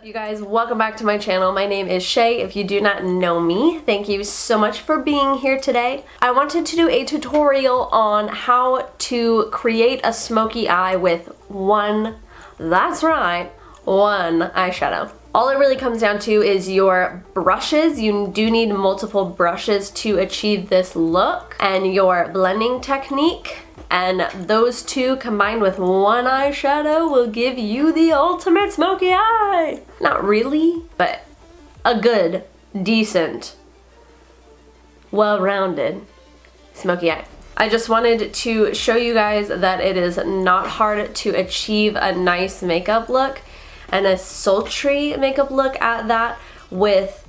You guys, welcome back to my channel. My name is Shay. If you do not know me, thank you so much for being here today. I wanted to do a tutorial on how to create a smoky eye with one, that's right, one eyeshadow. All it really comes down to is your brushes. You do need multiple brushes to achieve this look, and your blending technique. And those two combined with one eyeshadow will give you the ultimate smoky eye. Not really, but a good, decent, well-rounded smoky eye. I just wanted to show you guys that it is not hard to achieve a nice makeup look and a sultry makeup look at that with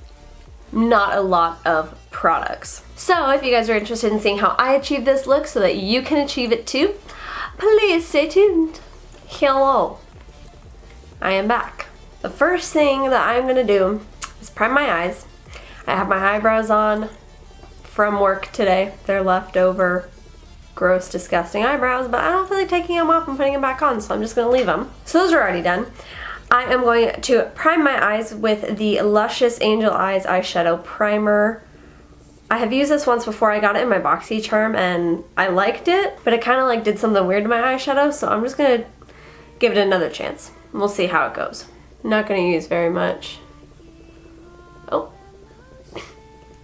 not a lot of products. So if you guys are interested in seeing how I achieve this look so that you can achieve it too, please stay tuned. Hello, I am back. The first thing that I'm gonna do is prime my eyes. I have my eyebrows on from work today. They're leftover, gross, disgusting eyebrows, but I don't feel like taking them off and putting them back on, so I'm just gonna leave them. So those are already done. I am going to prime my eyes with the Luscious Angel Eyes eyeshadow primer. I have used this once before. I got it in my BoxyCharm and I liked it, but it kind of like did something weird to my eyeshadow, so I'm just gonna give it another chance. We'll see how it goes. I'm not gonna use very much. Oh.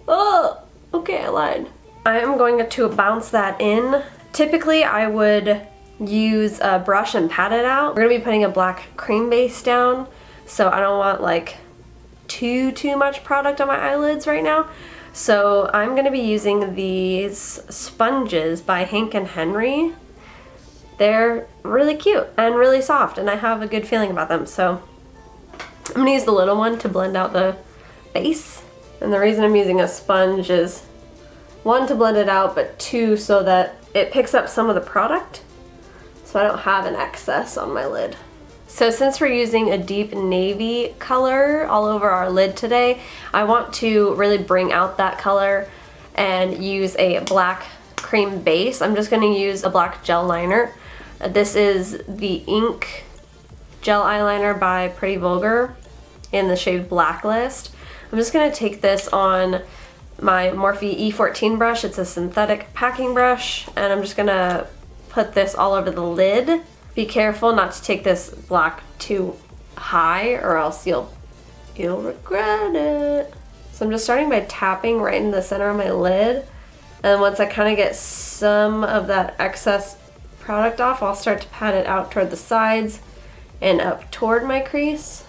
Oh, okay, I lied. I am going to bounce that in. Typically, I would use a brush and pat it out. We're gonna be putting a black cream base down, so I don't want like too much product on my eyelids right now. So I'm gonna be using these sponges by Hank and Henry. They're really cute and really soft, and I have a good feeling about them. So I'm gonna use the little one to blend out the base. And the reason I'm using a sponge is one, to blend it out, but two, so that it picks up some of the product, so I don't have an excess on my lid. So since we're using a deep navy color all over our lid today, I want to really bring out that color and use a black cream base. I'm just gonna use a black gel liner. This is the Ink Gel Eyeliner by Pretty Vulgar in the shade Blacklist. I'm just gonna take this on my Morphe E14 brush. It's a synthetic packing brush, and I'm just gonna put this all over the lid. Be careful not to take this black too high, or else you'll regret it. So I'm just starting by tapping right in the center of my lid, and once I kind of get some of that excess product off, I'll start to pat it out toward the sides and up toward my crease.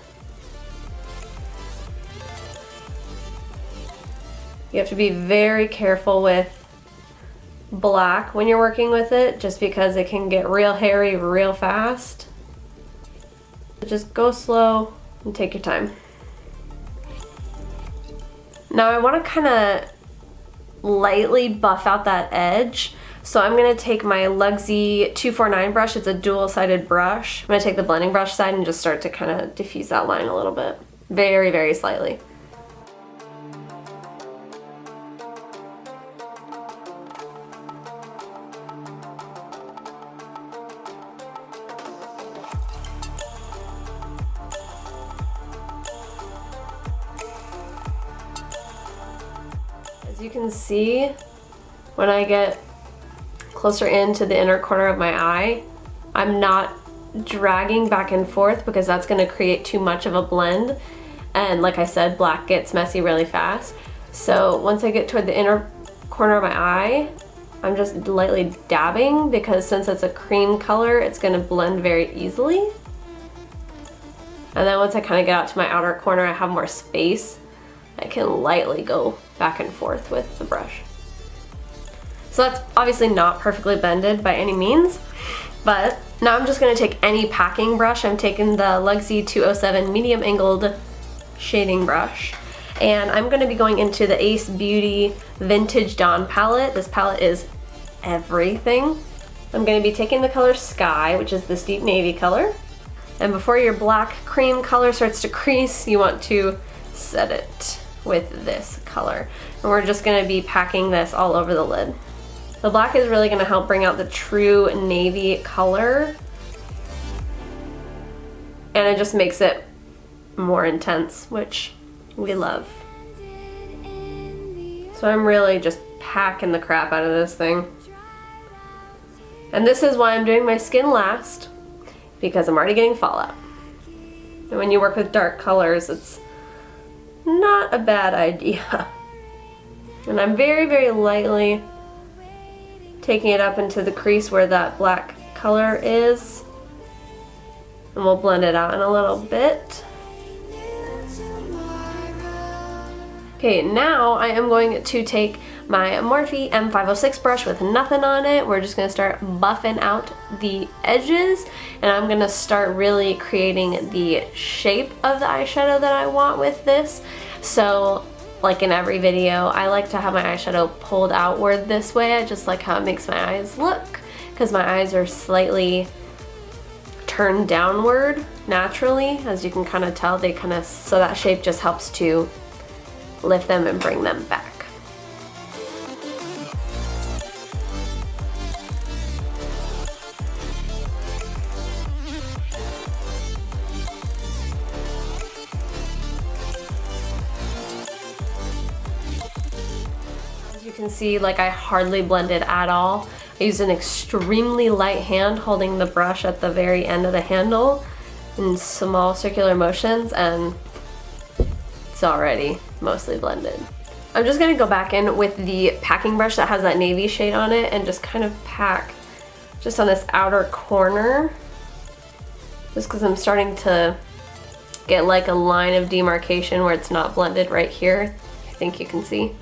You have to be very careful with black when you're working with it, just because it can get real hairy real fast. Just go slow and take your time. Now I want to kind of lightly buff out that edge, so I'm going to take my Luxie 249 brush. It's a dual-sided brush. I'm going to take the blending brush side and just start to kind of diffuse that line a little bit. Very, very slightly. As you can see, when I get closer into the inner corner of my eye, I'm not dragging back and forth because that's going to create too much of a blend. And like I said, black gets messy really fast. So once I get toward the inner corner of my eye, I'm just lightly dabbing, because since it's a cream color, it's going to blend very easily. And then once I kind of get out to my outer corner, I have more space. I can lightly go back and forth with the brush. So that's obviously not perfectly blended by any means, but now I'm just going to take any packing brush. I'm taking the Luxie 207 medium angled shading brush, and I'm going to be going into the Ace Beauty Vintage Dawn palette. This palette is everything. I'm going to be taking the color Sky, which is this deep navy color, and before your black cream color starts to crease, you want to set it with this color. And we're just going to be packing this all over the lid. The black is really going to help bring out the true navy color, and it just makes it more intense, which we love. So I'm really just packing the crap out of this thing. And this is why I'm doing my skin last, because I'm already getting fallout. And when you work with dark colors, it's not a bad idea. And I'm very, very lightly taking it up into the crease where that black color is. And we'll blend it out in a little bit. Okay, now I am going to take my Morphe M506 brush with nothing on it. We're just gonna start buffing out the edges, and I'm gonna start really creating the shape of the eyeshadow that I want with this. So, like in every video, I like to have my eyeshadow pulled outward this way. I just like how it makes my eyes look, because my eyes are slightly turned downward naturally. As you can kind of tell, they kind of, so that shape just helps to lift them and bring them back. As you can see, like, I hardly blended at all. I used an extremely light hand holding the brush at the very end of the handle in small circular motions, and it's already mostly blended. I'm just gonna go back in with the packing brush that has that navy shade on it and just kind of pack just on this outer corner, just because I'm starting to get like a line of demarcation where it's not blended right here. I think you can see.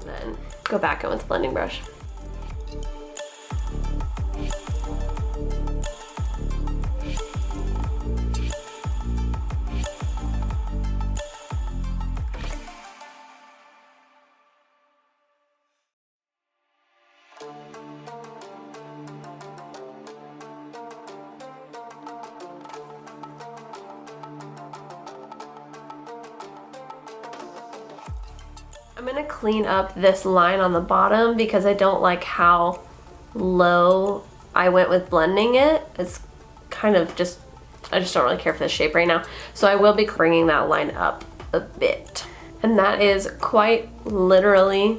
Then go back in with the blending brush. I'm gonna clean up this line on the bottom because I don't like how low I went with blending it. It's kind of just, I just don't really care for this shape right now. So I will be bringing that line up a bit. And that is quite literally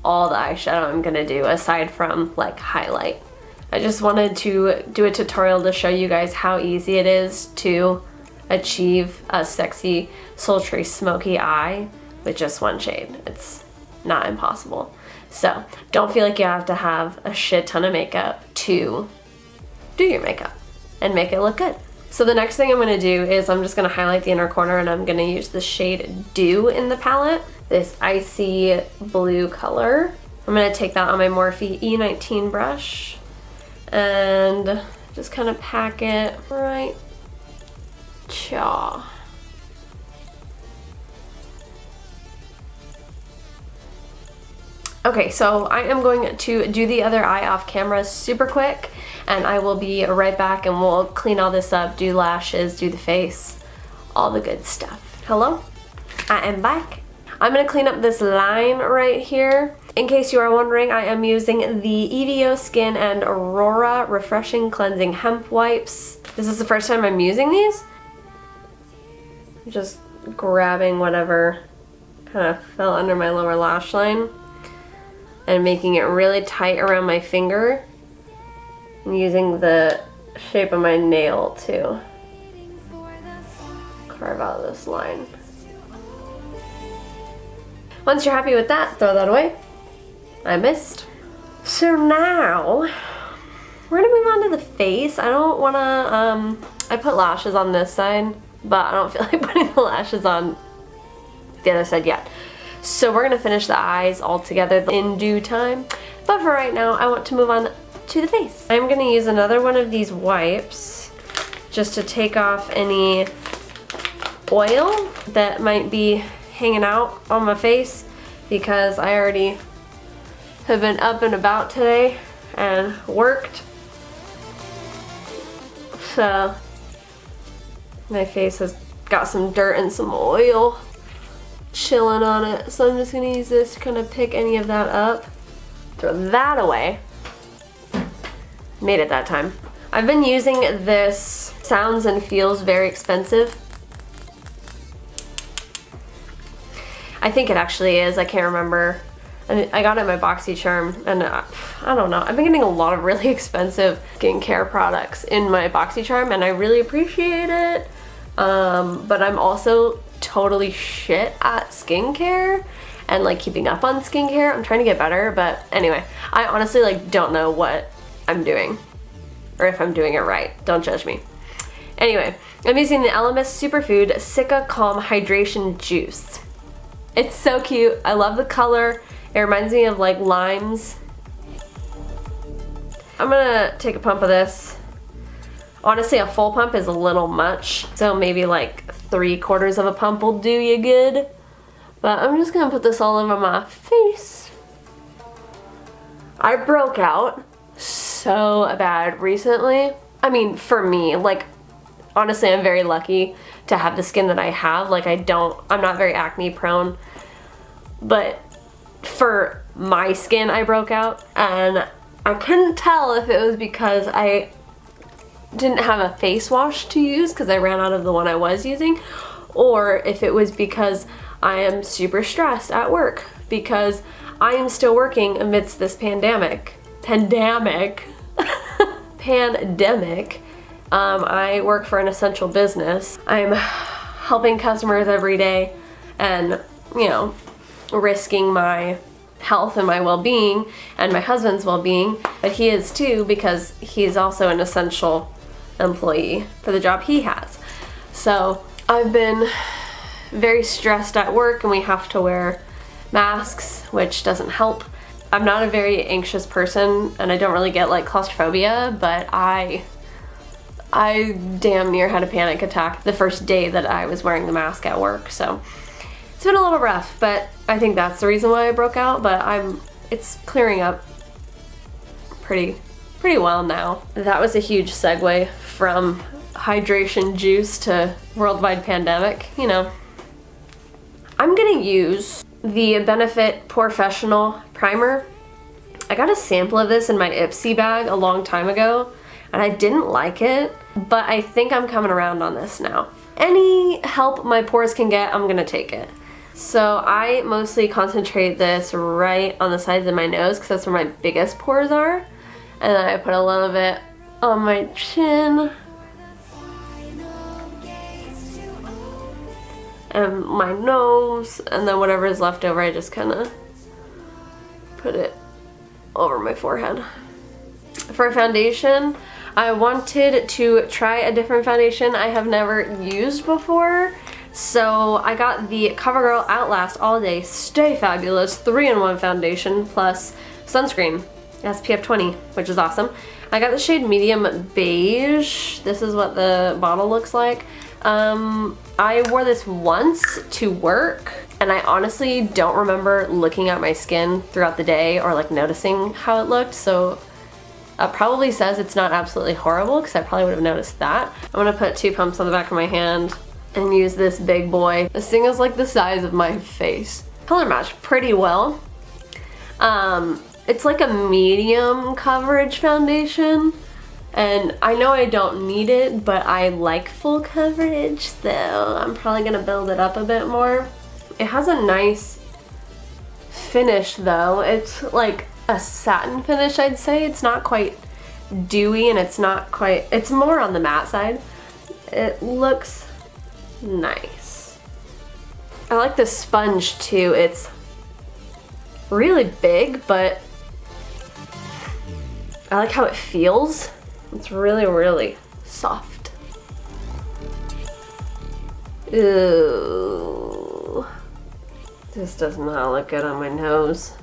all the eyeshadow I'm gonna do, aside from like highlight. I just wanted to do a tutorial to show you guys how easy it is to achieve a sexy, sultry, smoky eye with just one shade. It's not impossible. So don't feel like you have to have a shit ton of makeup to do your makeup and make it look good. So the next thing I'm gonna do is I'm just gonna highlight the inner corner, and I'm gonna use the shade Dew in the palette, this icy blue color. I'm gonna take that on my Morphe E19 brush and just kind of pack it right chaw. Okay, so I am going to do the other eye off camera super quick, and I will be right back and we'll clean all this up, do lashes, do the face, all the good stuff. Hello, I am back. I'm gonna clean up this line right here. In case you are wondering, I am using the EVO Skin and Aurora Refreshing Cleansing Hemp Wipes. This is the first time I'm using these. Just grabbing whatever kind of fell under my lower lash line and making it really tight around my finger, and using the shape of my nail to carve out this line. Once you're happy with that, throw that away. I missed. So now we're gonna move on to the face. I don't wanna, I put lashes on this side, but I don't feel like putting the lashes on the other side yet. So we're gonna finish the eyes all together in due time. But for right now, I want to move on to the face. I'm gonna use another one of these wipes just to take off any oil that might be hanging out on my face, because I already have been up and about today and worked. So my face has got some dirt and some oil chilling on it, so I'm just gonna use this to kind of pick any of that up, throw that away, made it that time. I've been using this Sounds and Feels Very Expensive. I think it actually is, I can't remember. And I got it in my BoxyCharm, and I don't know. I've been getting a lot of really expensive skincare products in my BoxyCharm, and I really appreciate it. But I'm also totally shit at skincare and like keeping up on skincare. I'm trying to get better, but anyway, I honestly like don't know what I'm doing or if I'm doing it right. Don't judge me. Anyway, I'm using the Elemis Superfood Sika Calm Hydration Juice. It's so cute. I love the color. It reminds me of like limes. I'm gonna take a pump of this. Honestly, a full pump is a little much, so maybe like 3/4 of a pump will do you good. But I'm just gonna put this all over my face. I broke out so bad recently. I mean, for me, like, honestly, I'm very lucky to have the skin that I have. Like, I'm not very acne prone, but for my skin, I broke out, and I couldn't tell if it was because I didn't have a face wash to use because I ran out of the one I was using, or if it was because I am super stressed at work because I am still working amidst this pandemic. I work for an essential business. I'm helping customers every day and, you know, risking my health and my well-being and my husband's well-being, but he is too because he's also an essential employee for the job he has. So I've been very stressed at work and we have to wear masks, which doesn't help. I'm not a very anxious person and I don't really get like claustrophobia, but I damn near had a panic attack the first day that I was wearing the mask at work. So it's been a little rough, but I think that's the reason why I broke out, but it's clearing up pretty well now. That was a huge segue from hydration juice to worldwide pandemic, you know. I'm gonna use the Benefit Professional Primer. I got a sample of this in my Ipsy bag a long time ago, and I didn't like it, but I think I'm coming around on this now. Any help my pores can get, I'm gonna take it. So I mostly concentrate this right on the sides of my nose because that's where my biggest pores are. And then I put a little bit on my chin and my nose, and then whatever is left over I just kind of put it over my forehead. For foundation, I wanted to try a different foundation I have never used before. So I got the CoverGirl Outlast All Day Stay Fabulous 3-in-1 foundation plus sunscreen, SPF 20, which is awesome. I got the shade medium beige. This is what the bottle looks like. I wore this once to work, and I honestly don't remember looking at my skin throughout the day or like noticing how it looked, so it probably says it's not absolutely horrible because I probably would have noticed that. I'm gonna put 2 pumps on the back of my hand and use this big boy. This thing is like the size of my face. Color match pretty well. It's like a medium coverage foundation, and I know I don't need it, but I like full coverage, so I'm probably gonna build it up a bit more. It has a nice finish though. It's like a satin finish, I'd say. It's not quite dewy, and it's more on the matte side. It looks nice. I like the sponge too. It's really big, but I like how it feels. It's really, really soft. Ooh. This does not look good on my nose.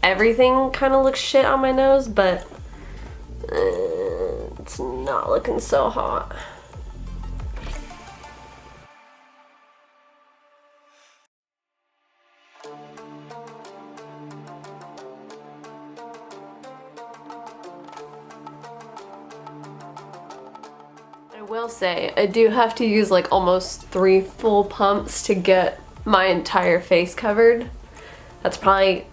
Everything kind of looks shit on my nose, but it's not looking so hot. I will say, I do have to use like almost 3 full pumps to get my entire face covered. That's probably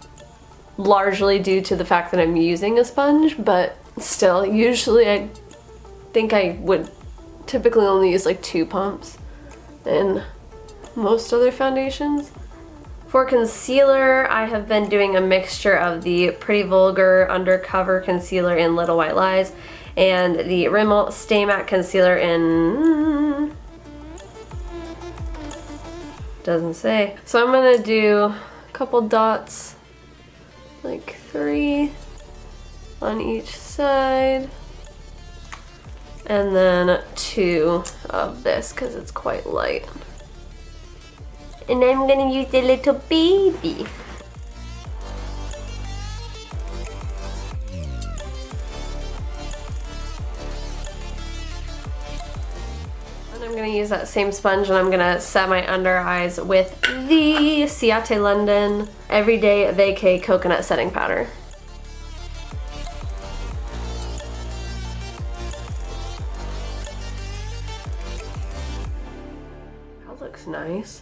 largely due to the fact that I'm using a sponge, but still, usually I think I would typically only use like 2 pumps in most other foundations. For concealer, I have been doing a mixture of the Pretty Vulgar Undercover Concealer in Little White Lies and the Rimmel Stay Matte Concealer in... doesn't say. So I'm gonna do a couple dots, like 3 on each side, and then 2 of this because it's quite light. And I'm gonna use the little baby. And I'm gonna use that same sponge and I'm gonna set my under eyes with the Ciate London Everyday Vacay Coconut Setting Powder. That looks nice.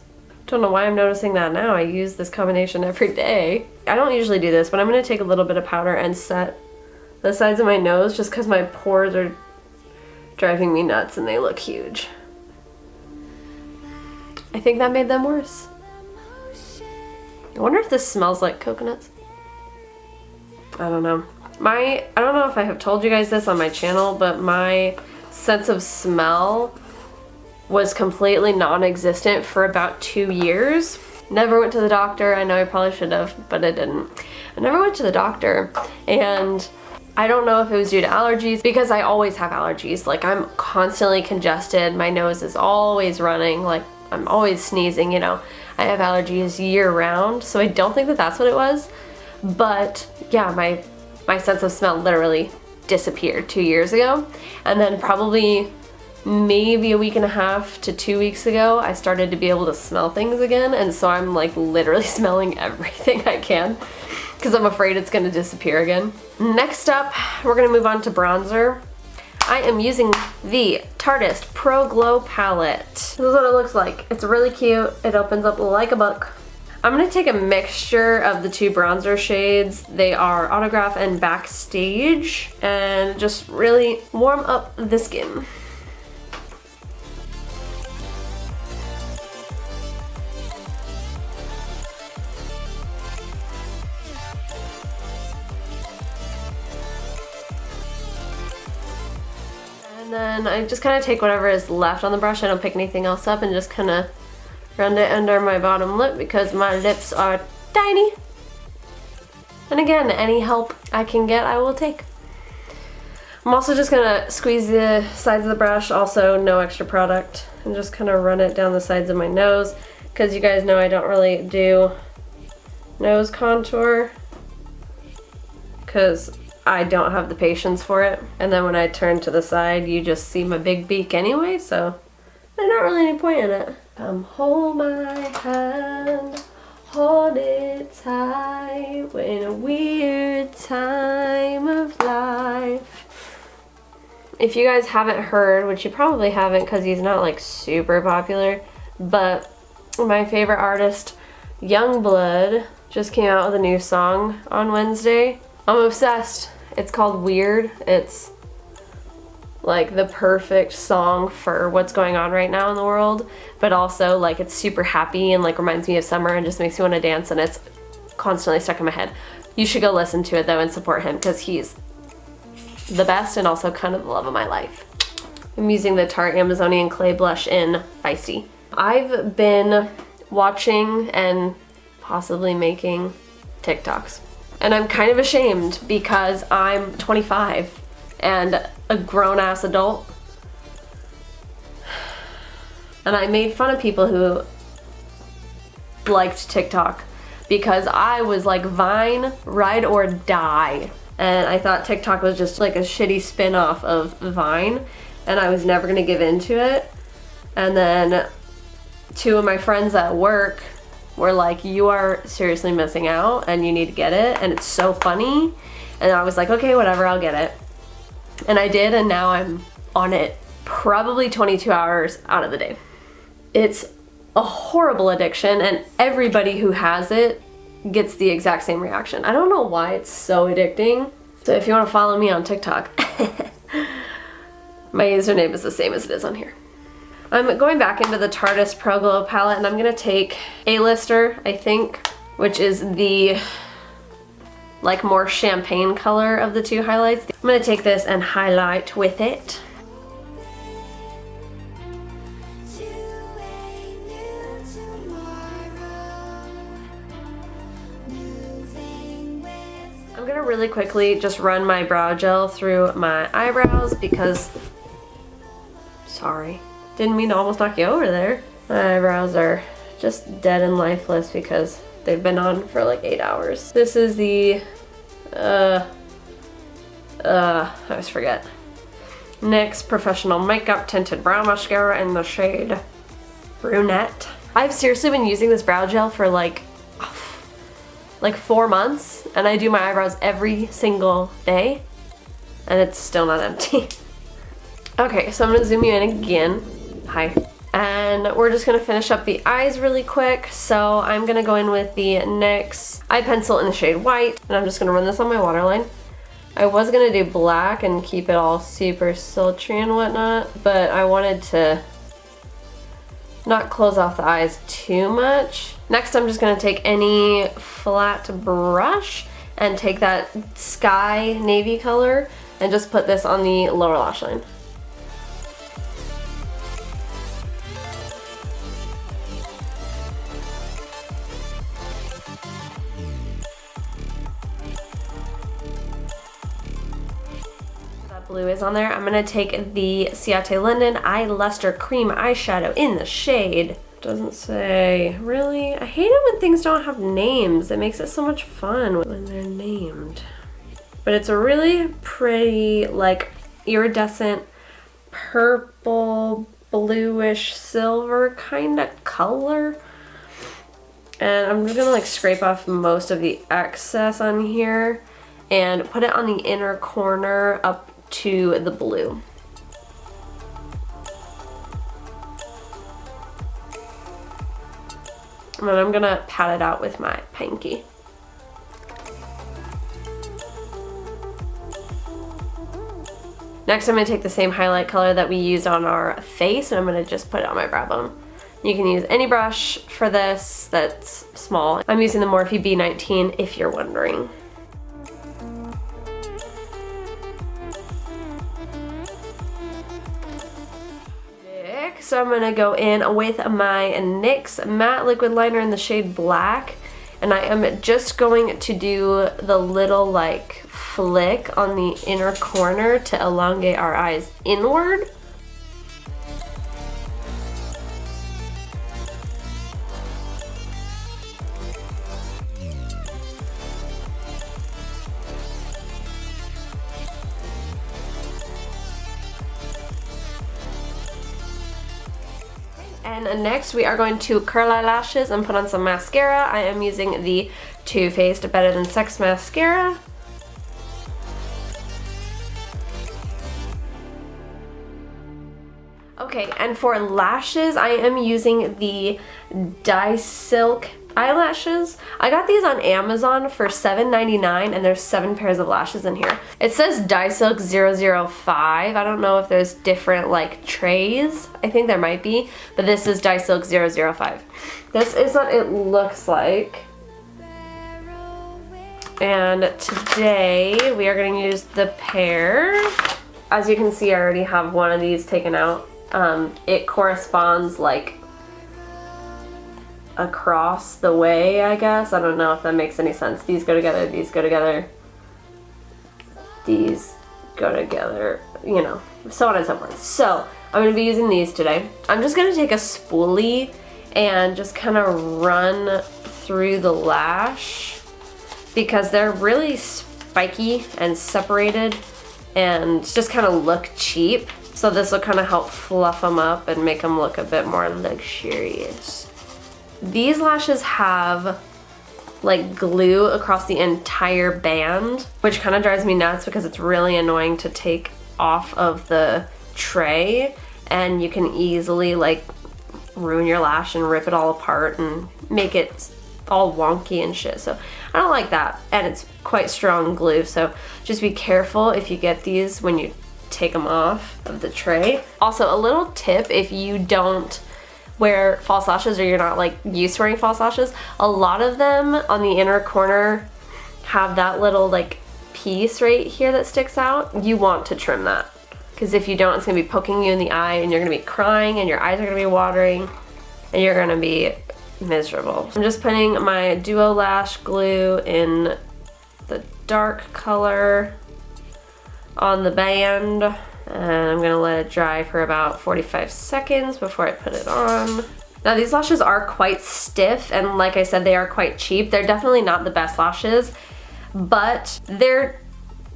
Don't know why I'm noticing that now. I use this combination every day. I don't usually do this, but I'm gonna take a little bit of powder and set the sides of my nose just because my pores are driving me nuts and they look huge. I think that made them worse. I wonder if this smells like coconuts. I don't know. I don't know if I have told you guys this on my channel, but my sense of smell was completely non-existent for about 2 years. Never went to the doctor. I know I probably should have, but I didn't. I never went to the doctor, and I don't know if it was due to allergies, because I always have allergies. Like, I'm constantly congested, my nose is always running, like I'm always sneezing, you know. I have allergies year round, so I don't think that that's what it was. But yeah, my sense of smell literally disappeared 2 years ago, and then probably maybe a week and a half to 2 weeks ago, I started to be able to smell things again, and so I'm like literally smelling everything I can because I'm afraid it's gonna disappear again. Next up, we're gonna move on to bronzer. I am using the Tarteist Pro Glow palette. This is what it looks like. It's really cute. It opens up like a book. I'm gonna take a mixture of the 2 bronzer shades. They are Autograph and Backstage, and just really warm up the skin. And then I just kind of take whatever is left on the brush. I don't pick anything else up and just kind of run it under my bottom lip because my lips are tiny. And again, any help I can get, I will take. I'm also just gonna squeeze the sides of the brush, also no extra product, and just kind of run it down the sides of my nose, because you guys know I don't really do nose contour because I don't have the patience for it. And then when I turn to the side, you just see my big beak anyway, so there's not really any point in it. Come hold my hand, hold it tight, we're in a weird time of life. If you guys haven't heard, which you probably haven't because he's not like super popular, but my favorite artist, Youngblood, just came out with a new song on Wednesday. I'm obsessed. It's called Weird. It's like the perfect song for what's going on right now in the world, but also like it's super happy and like reminds me of summer and just makes me want to dance, and it's constantly stuck in my head. You should go listen to it though and support him because he's the best and also kind of the love of my life. I'm using the Tarte Amazonian Clay Blush in Feisty. I've been watching and possibly making TikToks. And I'm kind of ashamed because I'm 25 and a grown-ass adult. And I made fun of people who liked TikTok because I was like Vine, ride or die. And I thought TikTok was just like a shitty spin-off of Vine, and I was never gonna give into it. And then 2 of my friends at work were like, you are seriously missing out and you need to get it and it's so funny. And I was like, okay, whatever, I'll get it. And I did, and now I'm on it probably 22 hours out of the day. It's a horrible addiction, and everybody who has it gets the exact same reaction. I don't know why it's so addicting, So if you want to follow me on TikTok, my username is the same as it is on here. I'm going back into the Tarte's Pro Glow palette, and I'm going to take A-Lister, I think, which is the like more champagne color of the two highlights. I'm going to take this and highlight with it. I'm gonna really quickly just run my brow gel through my eyebrows because, sorry, didn't mean to almost knock you over there. My eyebrows are just dead and lifeless because they've been on for like 8 hours. This is the, I always forget. NYX Professional Makeup Tinted Brow Mascara in the shade Brunette. I've seriously been using this brow gel for like 4 months, and I do my eyebrows every single day, and it's still not empty. Okay, so I'm gonna zoom you in again. Hi. And we're just gonna finish up the eyes really quick. So I'm gonna go in with the NYX eye pencil in the shade White, and I'm just gonna run this on my waterline. I was gonna do black and keep it all super sultry and whatnot, but I wanted to not close off the eyes too much. Next, I'm just gonna take any flat brush and take that sky navy color and just put this on the lower lash line. Blue is on there. I'm gonna take the Ciate Linden Eye Luster Cream Eyeshadow in the shade. Doesn't say. Really? I hate it when things don't have names. It makes it so much fun when they're named. But it's a really pretty, like, iridescent purple, bluish, silver kind of color. And I'm just gonna like scrape off most of the excess on here and put it on the inner corner up to the blue. And then I'm gonna pat it out with my pinky. Next, I'm gonna take the same highlight color that we used on our face, and I'm gonna just put it on my brow bone. You can use any brush for this that's small. I'm using the Morphe B19 if you're wondering. So I'm gonna go in with my NYX matte liquid liner in the shade Black, and I am just going to do the little like flick on the inner corner to elongate our eyes inward. And next we are going to curl our lashes and put on some mascara. I am using the Too Faced Better Than Sex mascara. Okay, and for lashes, I am using the Dye Silk eyelashes. I got these on Amazon for $7.99, and there's 7 pairs of lashes in here. It says Dye Silk 005. I don't know if there's different like trays. I think there might be, but this is Dye Silk 005. This is what it looks like. And today we are going to use the pair. As you can see, I already have one of these taken out. It corresponds like across the way, I guess. I don't know if that makes any sense. These go together, these go together, these go together, you know, so on and so forth. So I'm going to be using these today. I'm just going to take a spoolie and just kind of run through the lash because they're really spiky and separated and just kind of look cheap. So this will kind of help fluff them up and make them look a bit more luxurious. These lashes have like glue across the entire band, which kind of drives me nuts because it's really annoying to take off of the tray, and you can easily like ruin your lash and rip it all apart and make it all wonky and shit. So I don't like that. And it's quite strong glue. So just be careful if you get these when you take them off of the tray. Also, a little tip, if you don't wear false lashes or you're not like used to wearing false lashes, a lot of them on the inner corner have that little like piece right here that sticks out. You want to trim that, because if you don't, it's gonna be poking you in the eye and you're gonna be crying and your eyes are gonna be watering and you're gonna be miserable. I'm just putting my Duo Lash glue in the dark color on the band, and I'm gonna let it dry for about 45 seconds before I put it on. Now these lashes are quite stiff, and like I said, they are quite cheap. They're definitely not the best lashes, but they're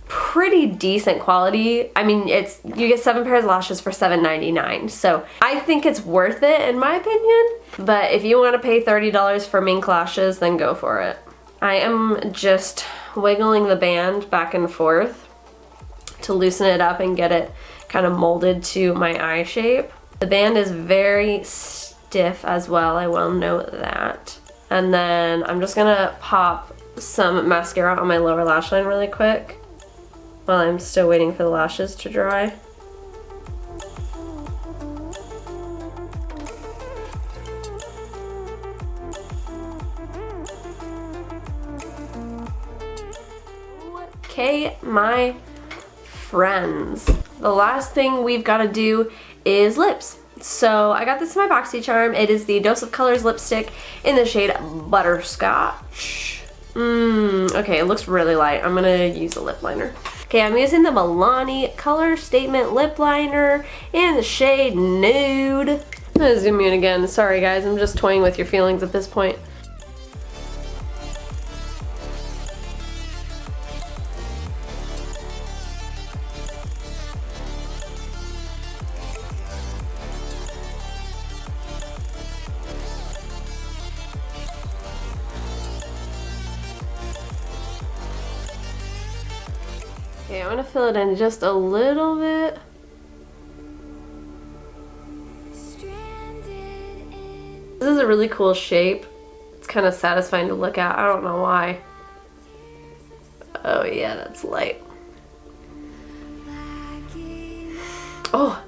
pretty decent quality. I mean, you get 7 pairs of lashes for $7.99, so I think it's worth it in my opinion. But if you want to pay $30 for mink lashes, then go for it. I am just wiggling the band back and forth to loosen it up and get it kind of molded to my eye shape. The band is very stiff as well, I will note that. And then I'm just gonna pop some mascara on my lower lash line really quick while I'm still waiting for the lashes to dry. Okay, my friends, the last thing we've got to do is lips. So I got this in my BoxyCharm. It is the Dose of Colors lipstick in the shade Butterscotch. Okay, it looks really light. I'm gonna use a lip liner. Okay, I'm using the Milani Color Statement Lip Liner in the shade Nude. I'm gonna zoom in again. Sorry guys, I'm just toying with your feelings at this point. Okay, I'm gonna fill it in just a little bit. This is a really cool shape. It's kind of satisfying to look at. I don't know why. Oh yeah, that's light. Oh!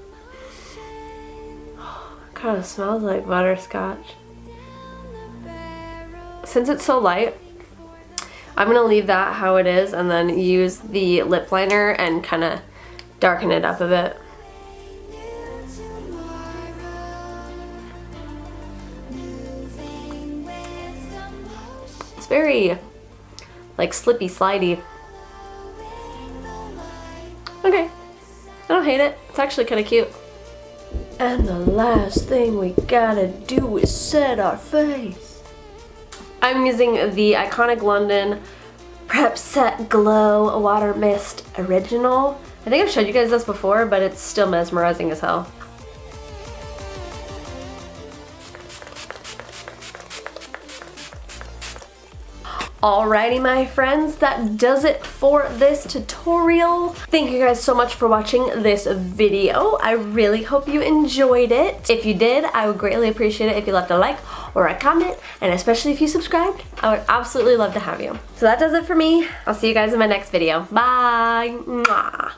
It kind of smells like butterscotch. Since it's so light, I'm gonna leave that how it is and then use the lip liner and kind of darken it up a bit. It's very like slippy slidey. Okay, I don't hate it. It's actually kind of cute. And the last thing we gotta do is set our face. I'm using the Iconic London Prep Set Glow Water Mist Original. I think I've showed you guys this before, but it's still mesmerizing as hell. Alrighty my friends, that does it for this tutorial. Thank you guys so much for watching this video. I really hope you enjoyed it. If you did, I would greatly appreciate it if you left a like or a comment, and especially if you subscribed. I would absolutely love to have you. So that does it for me. I'll see you guys in my next video. Bye! Mwah.